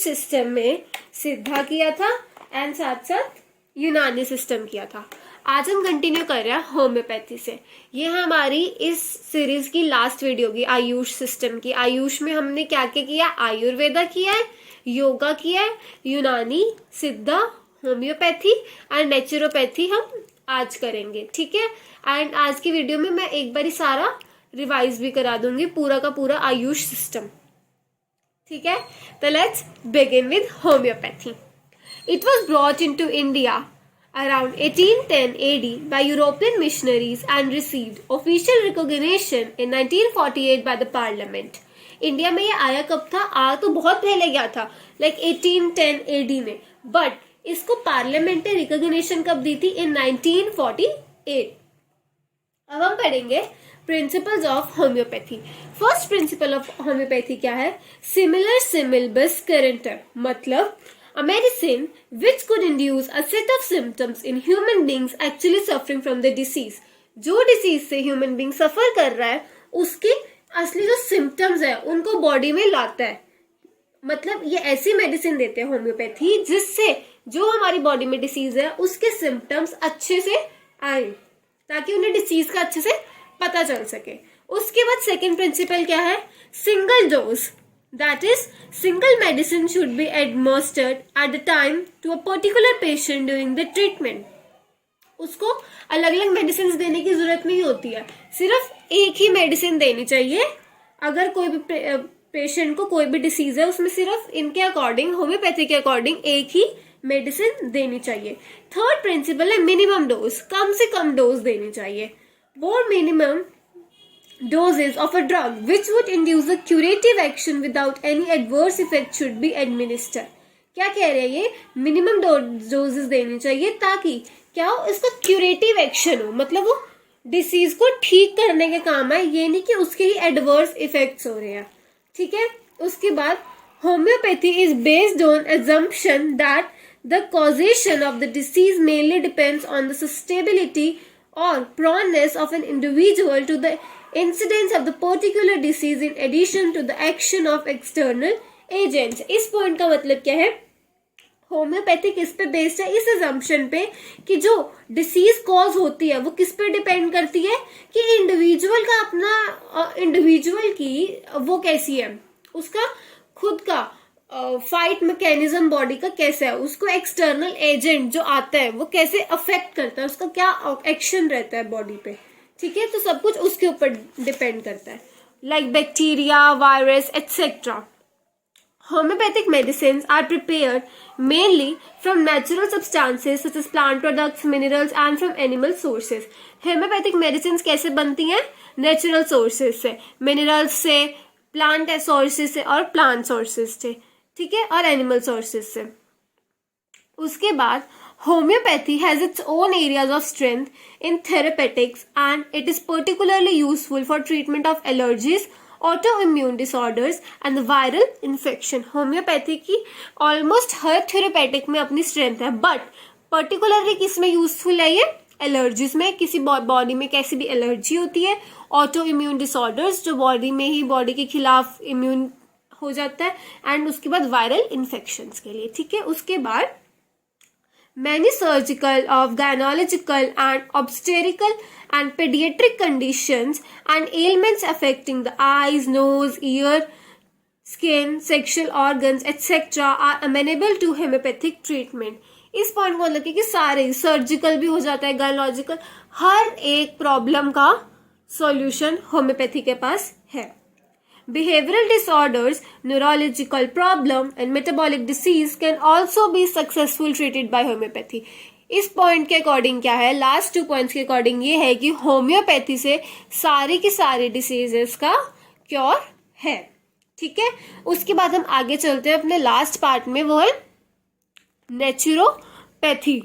System में सिद्धा किया था एंड साथ साथ यूनानी सिस्टम किया था। आज हम कंटिन्यू कर रहे हैं होम्योपैथी से। ये हमारी इस सीरीज की लास्ट वीडियो होगी आयुष सिस्टम की। आयुष में हमने क्या क्या किया, आयुर्वेदा किया है, योगा किया है, यूनानी, सिद्धा, होम्योपैथी एंड नेचुरोपैथी हम आज करेंगे, ठीक है। एंड आज की वीडियो में मैं एक बार सारा रिवाइज भी करा दूंगी, पूरा का पूरा आयुष सिस्टम, ठीक है। तो let's begin with homeopathy. It was brought into India around 1810 AD by European missionaries and received official recognition in 1948 by the Parliament. India में ये आया कब था? आ तो बहुत पहले गया था, लाइक 1810 AD में, बट इसको पार्लियामेंट ने रिकॉग्निशन कब दी थी? इन 1948। अब हम पढ़ेंगे principles of homeopathy. First principle of homeopathy क्या है? सिमिलर सिमिलबस करेंटर, मतलब a medicine which could induce a set of symptoms in human beings actually suffering from the disease. जो डिसीज से ह्यूमन बींग सफर कर रहा है उसके असली जो सिम्टम्स है उनको बॉडी में लाता है। मतलब ये ऐसी मेडिसिन देते हैं होम्योपैथी जिससे जो हमारी बॉडी में डिसीज है उसके सिम्टम्स अच्छे से आए, ताकि उन्हें डिसीज का अच्छे से पता चल सके। उसके बाद सेकेंड प्रिंसिपल क्या है? Single dose, that is single medicine should be administered at the time to a particular patient during the treatment. उसको अलग अलग मेडिसिन देने की जरूरत नहीं होती है, सिर्फ एक ही मेडिसिन देनी चाहिए। अगर कोई भी पेशेंट को कोई भी डिसीज है उसमें सिर्फ इनके अकॉर्डिंग, होम्योपैथी के अकॉर्डिंग एक ही मेडिसिन देनी चाहिए। थर्ड प्रिंसिपल है मिनिमम डोज, कम से कम डोज देनी चाहिए। वो minimum doses of a drug which would induce a curative action without any adverse effect should be administered. क्या कह रहे हैं ये? मिनिमम डोजेस देनी चाहिए ताकि क्या हो, इसका क्यूरेटिव एक्शन हो, मतलब वो डिसीज को ठीक करने के काम है, ये नहीं कि उसके ही एडवर्स इफेक्ट्स हो रहे हैं, ठीक है। उसके बाद homeopathy is based on assumption that the causation of the disease mainly depends on the susceptibility or proneness of an individual to the incidence of the particular disease in addition to the action of external agents. इस point का मतलब क्या है? Homeopathy किस पे based है? इस assumption पे कि जो डिसीज कॉज होती है वो किस पे डिपेंड करती है कि इंडिविजुअल का अपना, इंडिविजुअल की वो कैसी है, उसका खुद का फाइट मैकेनिज्म बॉडी का कैसा है, उसको एक्सटर्नल एजेंट जो आता है वो कैसे अफेक्ट करता है, उसका क्या एक्शन रहता है बॉडी पे, ठीक है। तो सब कुछ उसके ऊपर डिपेंड करता है, like bacteria, virus etcetera. Homeopathic medicine are prepared mainly from natural substances such as plant products, minerals and from animal sources. Homeopathic medicine कैसे बनती हैं? नेचुरल सोर्सेज से, मिनरल्स से, प्लांट सोर्सेज से और प्लांट सोर्सेज से, ठीक है, और एनिमल सोर्सेज से। उसके बाद homeopathy has its own areas of strength in therapeutics and it is particularly useful for treatment of allergies, autoimmune disorders and the viral infection. Homeopathy की ऑलमोस्ट हर थेरेपेटिक में अपनी स्ट्रेंथ है, बट पर्टिकुलरली किस में useful है ये? Allergies में, किसी बॉडी में कैसी भी एलर्जी होती है, ऑटो इम्यून डिसऑर्डर्स जो बॉडी में ही बॉडी के खिलाफ इम्यून हो जाता है, एंड उसके बाद वायरल इन्फेक्शंस के लिए, ठीक है। उसके बाद many surgical, of gynecological and obstetrical and pediatric conditions and ailments affecting the eyes, nose, ear, skin, sexual organs, etc. are amenable to homeopathic treatment. इस पॉइंट को मतलब कि सारे सर्जिकल भी हो जाता है, गायनोलॉजिकल, हर एक प्रॉब्लम का सॉल्यूशन होम्योपैथी के पास है। Behavioral disorders, neurological problem and metabolic disease can also be successfully treated by homeopathy. इस पॉइंट के अकॉर्डिंग क्या है? लास्ट 2 पॉइंट्स के अकॉर्डिंग ये है कि होम्योपैथी से सारी की सारी डिसीजेस का क्योर है, ठीक है। उसके बाद हम आगे चलते हैं अपने लास्ट पार्ट में, वो है naturopathy.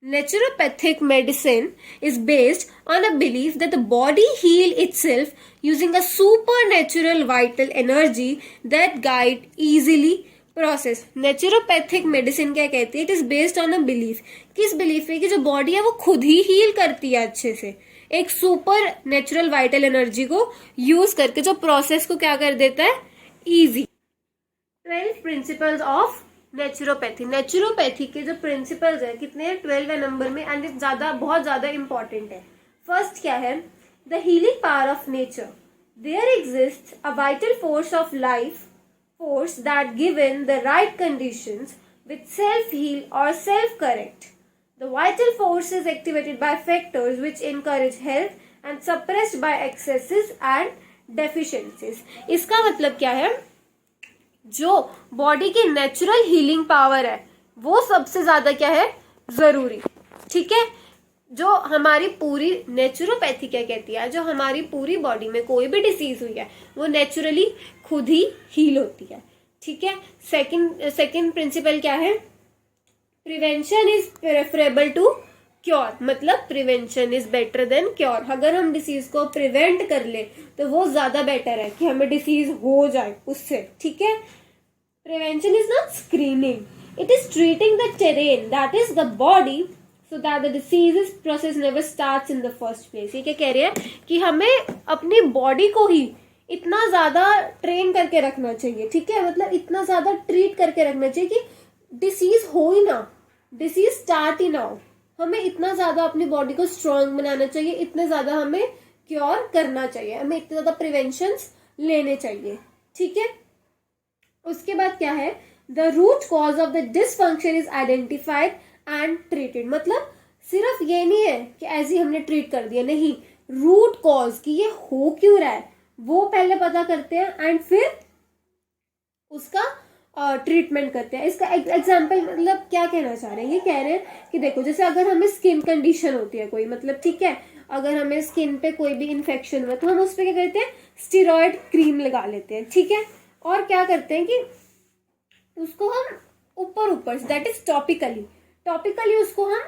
Naturopathic medicine is based on a belief that the body heals itself using a supernatural vital energy that guide easily process. Naturopathic medicine क्या कहती है? It is based on a belief. किस belief है कि जो body है वो खुद ही heal करती है अच्छे से, एक सुपर नेचुरल वाइटल एनर्जी को यूज करके जो प्रोसेस को क्या कर देता है? Easy, 12 principles of naturopathy. Naturopathy के जो प्रिंसिपल्स है कितने हैं, 12 है नंबर में, एंड बहुत ज्यादा इंपॉर्टेंट है। फर्स्ट क्या है, the healing power of nature. There exist a vital force of life force that given the right conditions with self-heal or self-correct. The vital force is activated by factors which encourage health and suppressed by excesses and deficiencies. इसका मतलब क्या है, जो body की natural healing power है वो सबसे ज्यादा क्या है, जरूरी। ठीक है, जो हमारी पूरी नेचुरोपैथी क्या कहती है, जो हमारी पूरी बॉडी में कोई भी डिसीज हुई है वो नेचुरली खुद ही हील होती है। ठीक है, सेकंड प्रिंसिपल क्या है, prevention is preferable to cure. मतलब prevention is better than cure. अगर हम डिसीज को प्रिवेंट कर ले तो वो ज्यादा बेटर है कि हमें डिसीज हो जाए उससे। ठीक है, prevention is not screening, it is treating the terrain that is the body so that the disease process never starts in the first place। ये क्या कह रहे हैं कि हमें अपनी बॉडी को ही इतना ज्यादा ट्रेन करके रखना चाहिए। ठीक है, मतलब इतना ज्यादा ट्रीट करके रखना चाहिए कि डिसीज हो ही ना, डिसीज स्टार्ट ही ना हो। हमें इतना ज्यादा अपनी बॉडी को स्ट्रांग बनाना चाहिए, इतने ज्यादा हमें क्योर करना चाहिए, हमें इतने ज्यादा प्रिवेंशन लेने चाहिए। ठीक है, उसके बाद क्या है, the root cause of the dysfunction is identified and treated. मतलब सिर्फ ये नहीं है कि ऐसे ही हमने ट्रीट कर दिया, नहीं, रूट कॉज कि ये हो क्यों रहा है वो पहले पता करते हैं एंड फिर उसका ट्रीटमेंट करते हैं। इसका एग्जांपल मतलब क्या कहना चाह रहे हैं, ये कह रहे हैं कि देखो जैसे अगर हमें स्किन कंडीशन होती है कोई, मतलब ठीक है, अगर हमें स्किन पे कोई भी इन्फेक्शन हुआ तो हम उस पर क्या करते हैं, स्टेरॉइड क्रीम लगा लेते हैं। ठीक है, और क्या करते हैं कि उसको हम ऊपर से दैट इज टॉपिकली उसको हम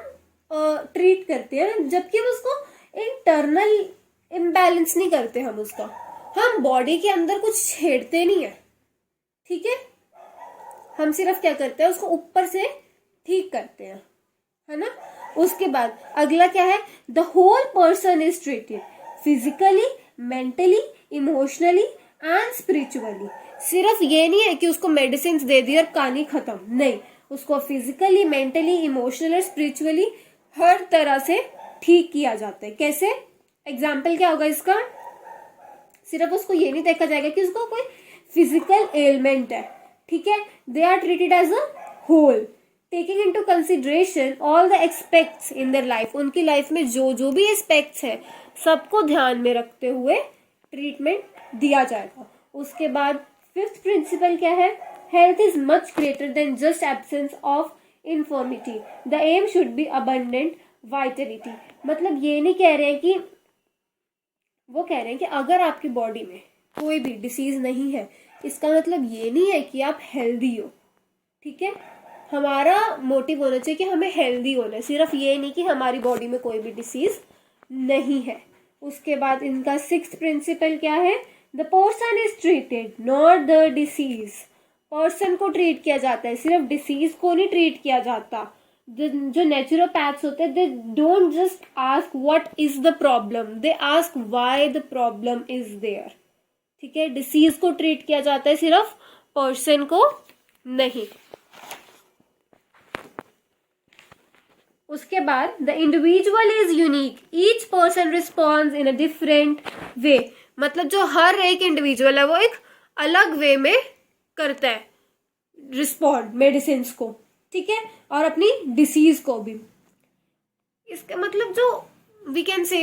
ट्रीट करते हैं, जबकि हम उसको इंटरनल इम्बैलेंस नहीं करते। हम बॉडी के अंदर कुछ छेड़ते नहीं है। ठीक है, हम सिर्फ क्या करते हैं, उसको ऊपर से ठीक करते हैं, है ना। उसके बाद अगला क्या है, the whole person is treated physically, mentally, emotionally and spiritually. सिर्फ ये नहीं है कि उसको मेडिसिन दे दी और कहानी खत्म, नहीं, उसको फिजिकली, मेंटली, इमोशनली और स्पिरिचुअली हर तरह से ठीक किया जाता है। कैसे, एग्जाम्पल क्या होगा इसका, सिर्फ उसको ये नहीं देखा जाएगा कि उसको कोई फिजिकल एलिमेंट है। ठीक है, they are treated as a whole, taking into consideration all the aspects in their life. उनकी लाइफ में जो भी एस्पेक्ट्स है सबको ध्यान में रखते हुए ट्रीटमेंट दिया जाएगा। उसके बाद फिफ्थ प्रिंसिपल क्या है, health is much greater than just absence of infirmity, the aim should be abundant vitality. मतलब ये नहीं कह रहे हैं कि, वो कह रहे हैं कि अगर आपकी बॉडी में कोई भी डिसीज नहीं है इसका मतलब ये नहीं है कि आप हेल्दी हो। ठीक है, हमारा मोटिव होना चाहिए कि हमें हेल्दी होना है, सिर्फ ये नहीं कि हमारी बॉडी में कोई भी डिसीज नहीं है। उसके बाद इनका सिक्स्थ प्रिंसिपल क्या है, the person is treated not the disease. Person को ट्रीट किया जाता है, सिर्फ डिसीज को नहीं ट्रीट किया जाता। जो नेचुरोपैथ्स होते हैं, they don't just ask what is the problem, they ask why the problem is there. ठीक है, डिसीज को ट्रीट किया जाता है, सिर्फ पर्सन को नहीं। उसके बाद the individual is unique, each person responds in a different way. मतलब जो हर एक इंडिविजुअल है वो एक अलग वे में करता है रिस्पॉन्ड मेडिसिन को। ठीक है, और अपनी डिसीज को भी। इसका मतलब जो we can say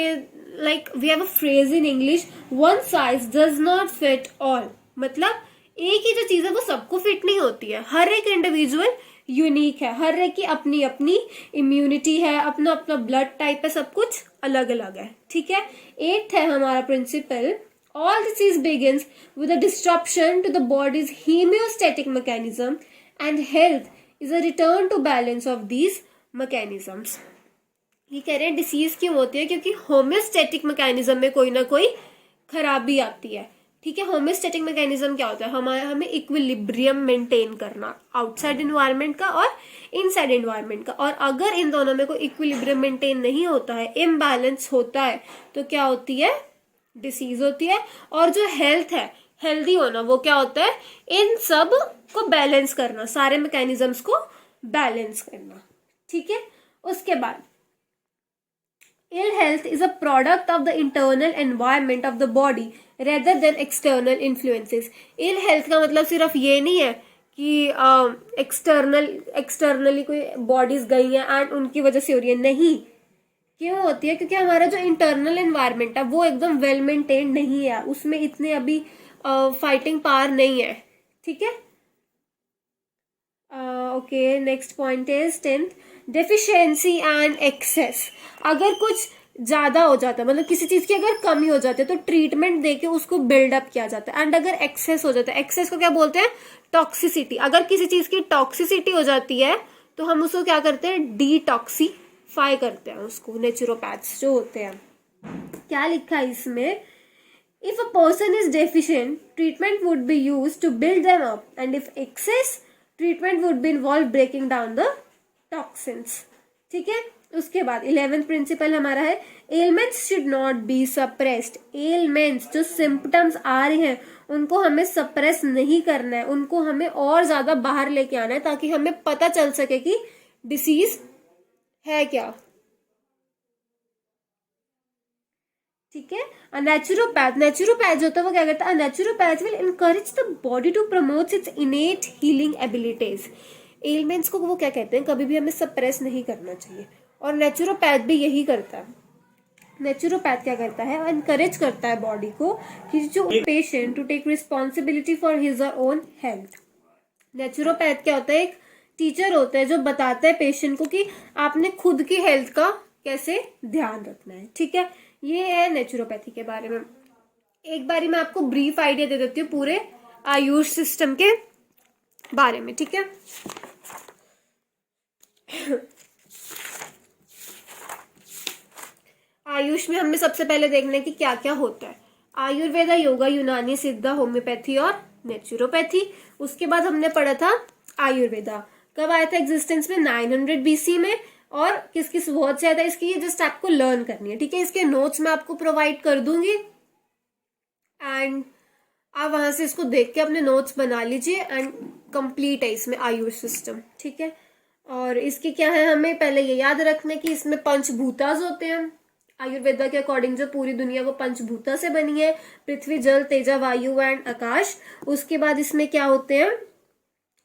like we have a phrase in English, one size does not fit all. मतलब एक ही जो चीज है वो सबको फिट नहीं होती है, हर एक इंडिविजुअल यूनिक है, हर एक की अपनी अपनी इम्यूनिटी है, अपना अपना ब्लड टाइप है, सब कुछ अलग अलग है। ठीक है, एट्थ है हमारा principal, all disease begins with a disruption to the body's homeostatic mechanism and health is a return to balance of these mechanisms। ये कह रहे हैं डिसीज क्यों होती है, क्योंकि होम्योस्टेटिक मैकेनिज्म में कोई ना कोई खराबी आती है। ठीक है, होम्योस्टेटिक मैकेनिज्म क्या होता है, हमें इक्विलिब्रियम मेंटेन करना आउटसाइड एनवायरनमेंट का और इनसाइड एनवायरनमेंट का। और अगर इन दोनों में कोई इक्विलिब्रियम मेंटेन नहीं होता है, इम्बैलेंस होता है, तो क्या होती है, डिसीज होती है। और जो हेल्थ है, हेल्दी होना वो क्या होता है, इन सब को बैलेंस करना, सारे मैकेनिज्म्स को बैलेंस करना, ठीक है। उसके बाद ill health is a product of the internal environment of the body rather than external influences. Ill health का मतलब सिर्फ ये नहीं है कि एक्सटर्नली कोई बॉडीज गई हैं एंड उनकी वजह से हो रही है, नहीं। क्यों होती है, क्योंकि हमारा जो इंटरनल एनवायरनमेंट है वो एकदम वेल मेंटेन नहीं है, उसमें इतने अभी फाइटिंग पावर नहीं है, ठीक है। Okay, next point is 10th, deficiency and excess. अगर कुछ ज्यादा हो जाता है, मतलब किसी चीज की अगर कमी हो जाती है तो ट्रीटमेंट देके उसको बिल्डअप किया जाता है। एंड अगर एक्सेस हो जाता है, एक्सेस को क्या बोलते हैं, टॉक्सिसिटी। अगर किसी चीज की टॉक्सिसिटी हो जाती है तो हम उसको क्या करते हैं, डिटॉक्सीफाई करते हैं उसको, नेचुरोपैथ्स जो होते हैं। क्या लिखा है इसमें, if a person is deficient, treatment would be used to build them up, and if excess, treatment would be involved breaking down the toxins, ठीक है। उसके बाद 11th प्रिंसिपल हमारा है, ailments should not be suppressed। ailments जो symptoms आ रहे हैं उनको हमें suppress नहीं करना है, उनको हमें और ज्यादा बाहर लेके आना है ताकि हमें पता चल सके कि डिसीज है क्या, ठीक है। नेचुरोपैथ जो होता है वो क्या करता है, naturopath will encourage the body to promote its innate healing abilities. Elements को वो क्या कहते हैं, कभी भी हमें सप्रेस नहीं करना चाहिए, और नेचुरोपैथ भी यही करता है। नेचुरोपैथ क्या करता है, इनकरेज करता है बॉडी को कि जो patient to take responsibility for his or own health. Naturopath क्या होता है, एक टीचर होता है जो बताता है पेशेंट को कि आपने खुद की हेल्थ का कैसे ध्यान रखना है, ठीक है। ये है नेचुरोपैथी के बारे में। एक बारी मैं आपको ब्रीफ आइडिया दे देती हूँ पूरे आयुष सिस्टम के बारे में, ठीक है। आयुष में हमें सबसे पहले देखना है कि क्या क्या होता है। आयुर्वेदा, योगा, यूनानी, सिद्धा, होम्योपैथी और नेचुरोपैथी। उसके बाद हमने पढ़ा था आयुर्वेदा कब आया था एग्जिस्टेंस में, 900 BC में, और किस किस वर्ड से आया था इसकी, ये जस्ट आपको लर्न करनी है, ठीक है। इसके नोट्स मैं आपको प्रोवाइड कर दूंगी एंड आप वहां से इसको देख के अपने नोट्स बना लीजिए एंड कंप्लीट है इसमें आयुष सिस्टम, ठीक है। और इसके क्या है, हमें पहले ये याद रखना है कि इसमें पंचभूतास होते हैं। आयुर्वेदा के अकॉर्डिंग जो पूरी दुनिया वो पंचभूता से बनी है, पृथ्वी, जल, तेजा, वायु एंड आकाश। उसके बाद इसमें क्या होते हैं,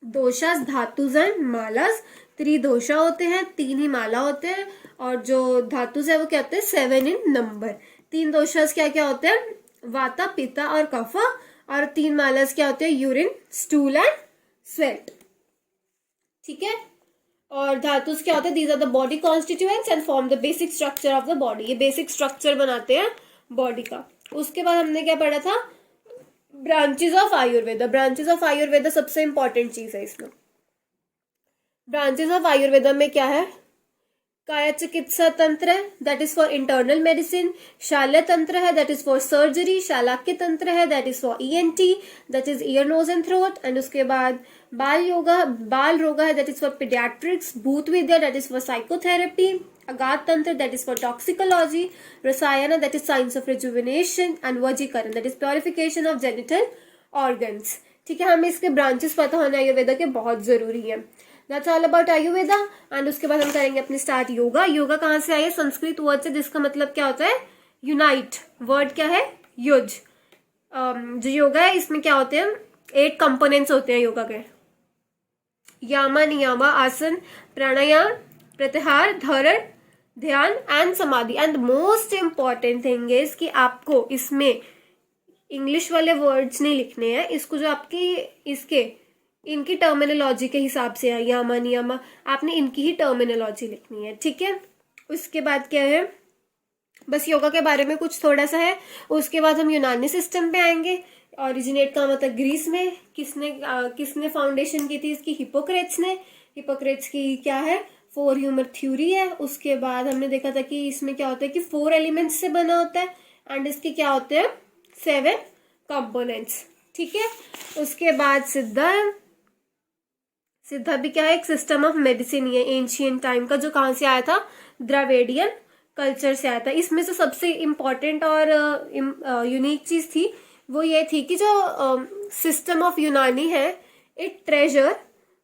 दोषास, धातुज एंड मालास। त्रिदोषा होते हैं, 3 ही माला होते हैं, और जो धातुज है वो क्या होते हैं, 7 इन नंबर। 3 दोषास क्या क्या होते हैं, वाता, पित्ता और कफा, और 3 मालास क्या होते हैं, यूरिन, स्टूल एंड स्वेट, ठीक है। और धातुस क्या होते हैं, these are the body constituents and form the basic structure of the body. ये बेसिक स्ट्रक्चर बनाते हैं बॉडी का। उसके बाद हमने क्या पढ़ा था, branches of Ayurveda. Branches of Ayurveda सबसे इंपॉर्टेंट चीज है इसमें। ब्रांचेस ऑफ आयुर्वेदा में क्या है, काया चिकित्सा तंत्र है, that is for internal medicine. शाल्य तंत्र है, दैट इज फॉर सर्जरी। शालाक्य तंत्र है, that is for ENT, that is ear, nose and throat. And उसके बाद बाल रोगा है, दैट इज फॉर पीडियाट्रिक्स। भूत विद्या, दैट इज फॉर साइकोथेरेपी। अगाध तंत्र, दैट इज फॉर टॉक्सिकोलॉजी। रसायन, that is science of rejuvenation. And वजीकरण, that is purification of genital organs, ठीक है। हमें इसके ब्रांचेस पता होना आयुर्वेदा के बहुत जरूरी है। That's all about Ayurveda. And उसके बाद हम करेंगे अपनी स्टार्ट योगा। योगा कहाँ से आई है, संस्कृत वर्ड से, जिसका मतलब क्या होता है, यूनाइट। वर्ड क्या है, युज। जो योगा है इसमें क्या होते हैं, 8 कंपोनेंट्स होते हैं योगा के, यामा, नियामा, आसन, प्राणायाम, प्रत्याहार, धारण, ध्यान एंड समाधि। And most important thing is कि आपको इसमें इंग्लिश वाले वर्ड्स नहीं लिखने हैं, इसको जो आपकी इसके इनकी टर्मिनोलॉजी के हिसाब से है, यामा, नियमा, आपने इनकी ही टर्मिनोलॉजी लिखनी है, ठीक है। उसके बाद क्या है, बस योगा के बारे में कुछ थोड़ा सा है। उसके बाद हम यूनानी सिस्टम पे आएंगे। ओरिजिनेट का मतलब ग्रीस में। किसने फाउंडेशन की थी इसकी, हिपोक्रेट्स ने। हिपोक्रेट्स की क्या है, 4 ह्यूमर थ्योरी है। उसके बाद हमने देखा था कि इसमें क्या होता है कि 4 एलिमेंट्स से बना होता है एंड इसके क्या होते हैं, 7 कंपोनेंट्स, ठीक है। उसके बाद सिद्धा भी क्या है, एक सिस्टम ऑफ मेडिसिन है एंशियंट टाइम का, जो कहाँ से आया था, द्रविडियन कल्चर से आया था। इसमें से सबसे इम्पॉर्टेंट और यूनिक चीज थी वो ये थी कि जो सिस्टम ऑफ यूनानी है, it treasure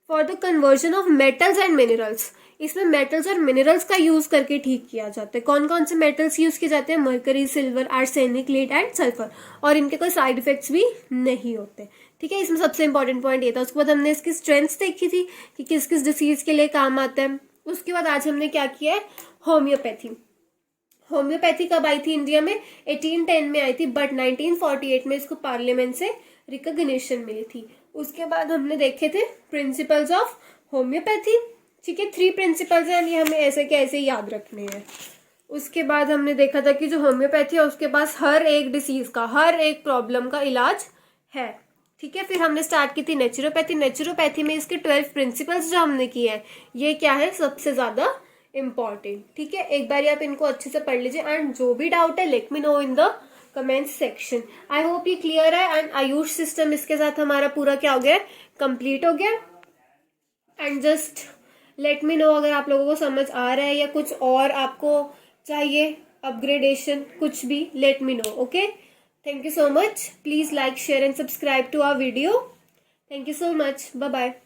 for the conversion of metals and minerals. इसमें मेटल्स और मिनरल्स का यूज करके ठीक किया जाता है। कौन कौन से मेटल्स यूज किए जाते हैं? Mercury, silver, arsenic, lead and sulphur. और इनके कोई साइड इफेक्ट्स भी नहीं होते। ठीक है, इसमें सबसे इंपॉर्टेंट पॉइंट ये था। उसके बाद हमने इसकी स्ट्रेंथ्स देखी थी कि किस किस डिसीज के लिए काम आता है। उसके बाद आज हमने क्या किया है? होम्योपैथी। होम्योपैथी कब आई थी इंडिया में? 1810 में आई थी, बट 1948 में इसको पार्लियामेंट से रिकॉग्निशन मिली थी। उसके बाद हमने देखे थे प्रिंसिपल्स ऑफ होम्योपैथी। ठीक है, 3 प्रिंसिपल्स हैं, ये हमें ऐसे के ऐसे याद रखने हैं। उसके बाद हमने देखा था कि जो होम्योपैथी है उसके पास हर एक डिसीज का, हर एक प्रॉब्लम का इलाज है। ठीक है, फिर हमने स्टार्ट की थी नेचुरोपैथी। नेचुरोपैथी में इसके 12 प्रिंसिपल्स जो हमने किए हैं, ये क्या है? सबसे ज्यादा इम्पॉर्टेंट। ठीक है, एक बार आप इनको अच्छे से पढ़ लीजिए एंड जो भी डाउट है let me know in the comment section. I hope ये क्लियर है। एंड आयुष सिस्टम इसके साथ हमारा पूरा क्या हो गया? कंप्लीट हो गया। And just let me know अगर आप लोगों को समझ आ रहा है या कुछ और आपको चाहिए अपग्रेडेशन, कुछ भी, let me know. Okay, thank you so much. Please like, share and subscribe to our video. Thank you so much. Bye bye.